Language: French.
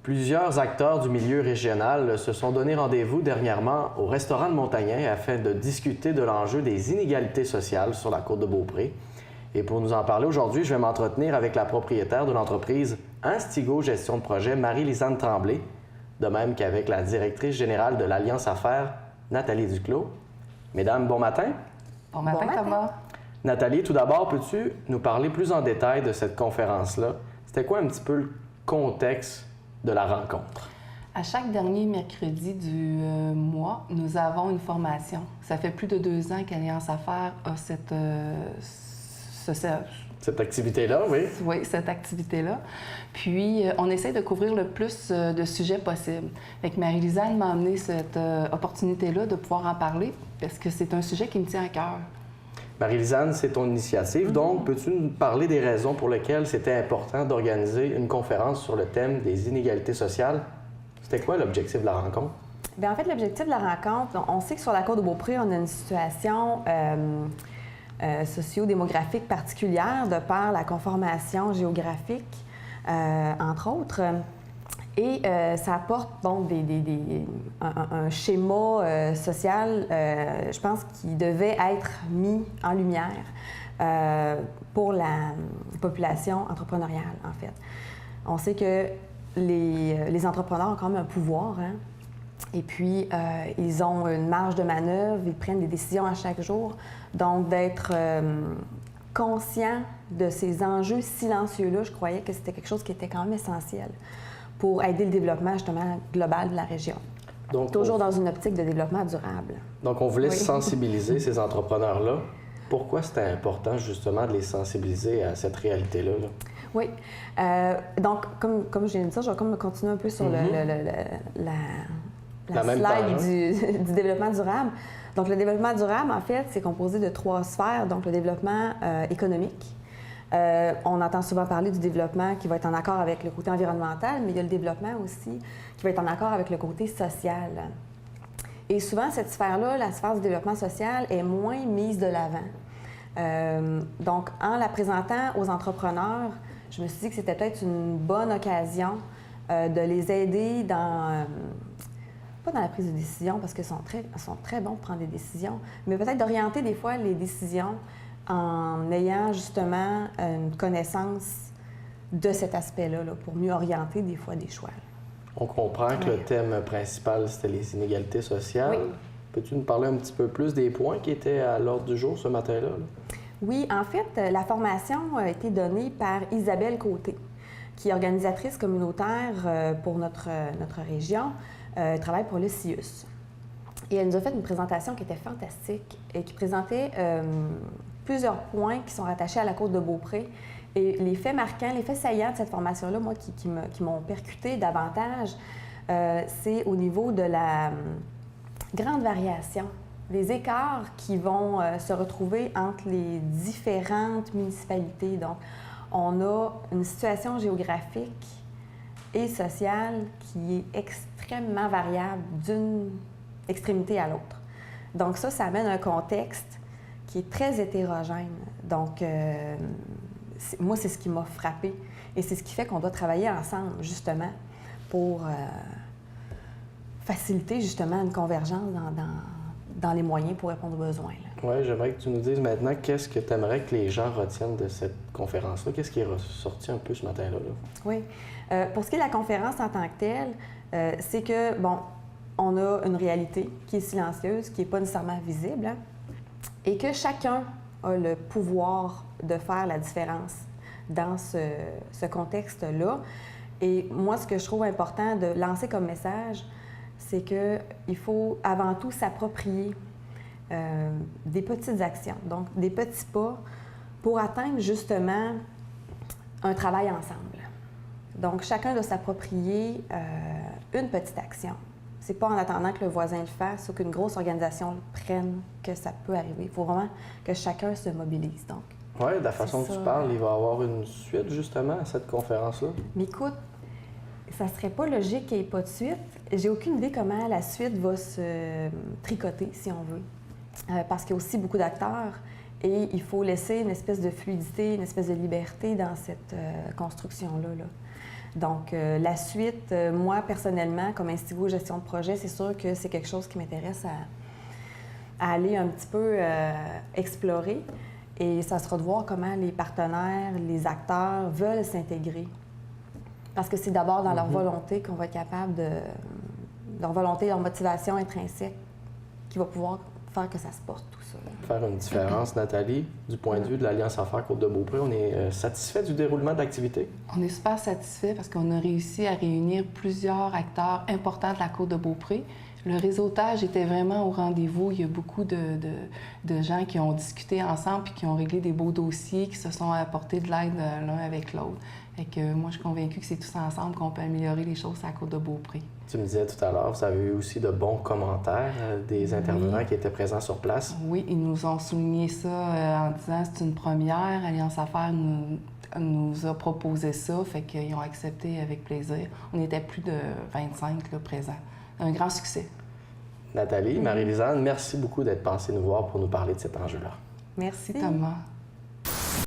Plusieurs acteurs du milieu régional se sont donné rendez-vous dernièrement au restaurant de Montagnin afin de discuter de l'enjeu des inégalités sociales sur la côte de Beaupré. Et pour nous en parler aujourd'hui, je vais m'entretenir avec la propriétaire de l'entreprise Instigo Gestion de projet, Marie-Lisanne Tremblay, de même qu'avec la directrice générale de l'Alliance Affaires, Nathalie Duclos. Mesdames, bon matin. Bon matin, Thomas. Nathalie, tout d'abord, peux-tu nous parler plus en détail de cette conférence-là? C'était quoi un petit peu le contexte de la rencontre? À chaque dernier mercredi du mois, nous avons une formation. Ça fait plus de 2 ans qu'Alliance Affaires a cette activité-là, oui. Oui, cette activité-là. Puis, on essaie de couvrir le plus de sujets possible. Fait que Marie-Lisanne m'a amené cette opportunité-là de pouvoir en parler parce que c'est un sujet qui me tient à cœur. Marie-Lisanne, c'est ton initiative. Donc, peux-tu nous parler des raisons pour lesquelles c'était important d'organiser une conférence sur le thème des inégalités sociales? C'était quoi l'objectif de la rencontre? Bien, en fait, l'objectif de la rencontre, on sait que sur la côte de Beaupré, on a une situation socio-démographique particulière de par la conformation géographique, entre autres. Et ça apporte un schéma social, je pense, qui devait être mis en lumière pour la population entrepreneuriale, en fait. On sait que les entrepreneurs ont quand même un pouvoir, hein? Et puis, ils ont une marge de manœuvre, ils prennent des décisions à chaque jour. Donc, d'être conscient de ces enjeux silencieux-là, je croyais que c'était quelque chose qui était quand même essentiel pour aider le développement, justement, global de la région. Donc, toujours dans une optique de développement durable. Donc, on voulait sensibiliser ces entrepreneurs-là. Pourquoi c'était important, justement, de les sensibiliser à cette réalité-là? Oui. Donc, comme je viens de dire, je vais comme continuer un peu sur la slide du développement durable. Donc, le développement durable, en fait, c'est composé de 3 sphères. Donc, le développement économique. On entend souvent parler du développement qui va être en accord avec le côté environnemental, mais il y a le développement aussi qui va être en accord avec le côté social. Et souvent, cette sphère-là, la sphère du développement social, est moins mise de l'avant. Donc, en la présentant aux entrepreneurs, je me suis dit que c'était peut-être une bonne occasion de les aider pas dans la prise de décision, parce qu'ils sont très bons pour prendre des décisions, mais peut-être d'orienter des fois les décisions en ayant justement une connaissance de cet aspect-là, pour mieux orienter des fois des choix. On comprend que le thème principal, c'était les inégalités sociales. Oui. Peux-tu nous parler un petit peu plus des points qui étaient à l'ordre du jour ce matin-là? Oui, en fait, la formation a été donnée par Isabelle Côté, qui est organisatrice communautaire pour notre région. Elle travaille pour le CIUS. Et elle nous a fait une présentation qui était fantastique et qui présentait plusieurs points qui sont rattachés à la côte de Beaupré. Et les faits marquants, les faits saillants de cette formation-là, moi, qui m'ont percuté davantage, c'est au niveau de la grande variation, les écarts qui vont se retrouver entre les différentes municipalités. Donc, on a une situation géographique et sociale qui est extrêmement variable d'une extrémité à l'autre. Donc ça amène un contexte qui est très hétérogène. Donc, moi, c'est ce qui m'a frappée. Et c'est ce qui fait qu'on doit travailler ensemble, justement, pour faciliter, justement, une convergence dans les moyens pour répondre aux besoins. Oui, j'aimerais que tu nous dises maintenant qu'est-ce que tu aimerais que les gens retiennent de cette conférence-là. Qu'est-ce qui est ressorti un peu ce matin-là? Oui. Pour ce qui est de la conférence en tant que telle, c'est que, bon, on a une réalité qui est silencieuse, qui n'est pas nécessairement visible, hein, et que chacun a le pouvoir de faire la différence dans ce contexte-là. Et moi, ce que je trouve important de lancer comme message, c'est qu'il faut avant tout s'approprier des petites actions, donc des petits pas pour atteindre justement un travail ensemble. Donc, chacun doit s'approprier une petite action. C'est pas en attendant que le voisin le fasse ou qu'une grosse organisation le prenne que ça peut arriver. Il faut vraiment que chacun se mobilise. Donc, oui, de la façon dont tu parles, il va y avoir une suite justement à cette conférence-là. Mais écoute, ça serait pas logique qu'il n'y ait pas de suite. J'ai aucune idée comment la suite va se tricoter, si on veut. Parce qu'il y a aussi beaucoup d'acteurs et il faut laisser une espèce de fluidité, une espèce de liberté dans cette construction-là. Donc, la suite, moi, personnellement, comme Instigo Gestion de projet, c'est sûr que c'est quelque chose qui m'intéresse à aller un petit peu explorer. Et ça sera de voir comment les partenaires, les acteurs veulent s'intégrer. Parce que c'est d'abord dans leur volonté qu'on va être capable de... leur volonté, leur motivation intrinsèque qui va pouvoir faire que ça se porte, tout ça. Faire une différence, Nathalie, du point de vue de l'Alliance Affaires Côte-de-Beaupré, on est satisfait du déroulement de l'activité? On est super satisfait parce qu'on a réussi à réunir plusieurs acteurs importants de la Côte-de-Beaupré. Le réseautage était vraiment au rendez-vous. Il y a beaucoup de gens qui ont discuté ensemble puis qui ont réglé des beaux dossiers, qui se sont apportés de l'aide l'un avec l'autre. Et que moi, je suis convaincue que c'est tous ensemble qu'on peut améliorer les choses à la Côte-de-Beaupré. Tu me disais tout à l'heure, vous avez eu aussi de bons commentaires des intervenants qui étaient présents sur place. Oui, ils nous ont souligné ça en disant que c'est une première. Alliance Affaires nous a proposé ça, fait qu'ils ont accepté avec plaisir. On était plus de 25 là, présents. Un grand succès. Nathalie, Marie-Lisanne, merci beaucoup d'être passée nous voir pour nous parler de cet enjeu-là. Merci. Thomas.